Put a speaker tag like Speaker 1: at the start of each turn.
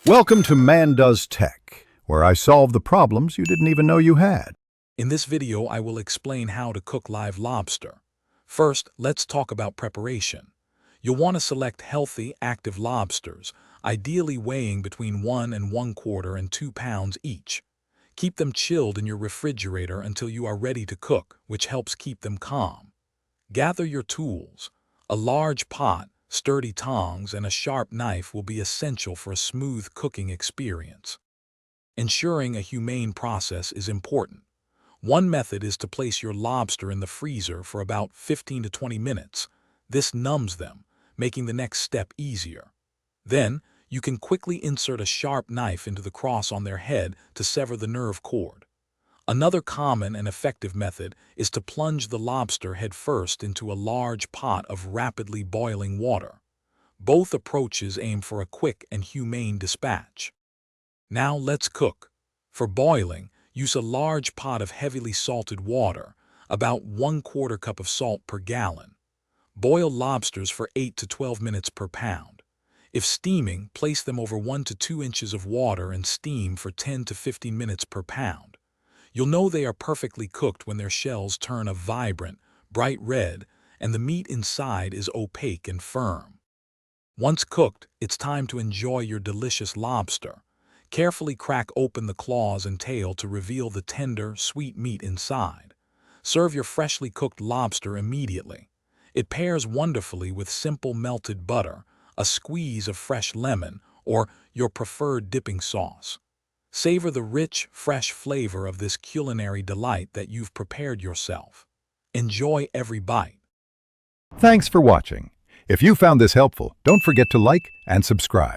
Speaker 1: Welcome to Man Does Tech, where I solve the problems you didn't even know you had.
Speaker 2: In this video, I will explain how to cook live lobster. First, let's talk about preparation. You'll want to select healthy, active lobsters, ideally weighing between 1 1/4 and 2 pounds each. Keep them chilled in your refrigerator until you are ready to cook, which helps keep them calm. Gather your tools. A large pot, sturdy tongs, and a sharp knife will be essential for a smooth cooking experience. Ensuring a humane process is important. One method is to place your lobster in the freezer for about 15 to 20 minutes. This numbs them, making the next step easier. Then, you can quickly insert a sharp knife into the cross on their head to sever the nerve cord. Another common and effective method is to plunge the lobster head first into a large pot of rapidly boiling water. Both approaches aim for a quick and humane dispatch. Now let's cook. For boiling, use a large pot of heavily salted water, about 1/4 cup of salt per gallon. Boil lobsters for 8 to 12 minutes per pound. If steaming, place them over 1 to 2 inches of water and steam for 10 to 15 minutes per pound. You'll know they are perfectly cooked when their shells turn a vibrant, bright red and the meat inside is opaque and firm. Once cooked, it's time to enjoy your delicious lobster. Carefully crack open the claws and tail to reveal the tender, sweet meat inside. Serve your freshly cooked lobster immediately. It pairs wonderfully with simple melted butter, a squeeze of fresh lemon, or your preferred dipping sauce. Savor the rich, fresh flavor of this culinary delight that you've prepared yourself. Enjoy every bite.
Speaker 1: Thanks for watching. If you found this helpful, don't forget to like and subscribe.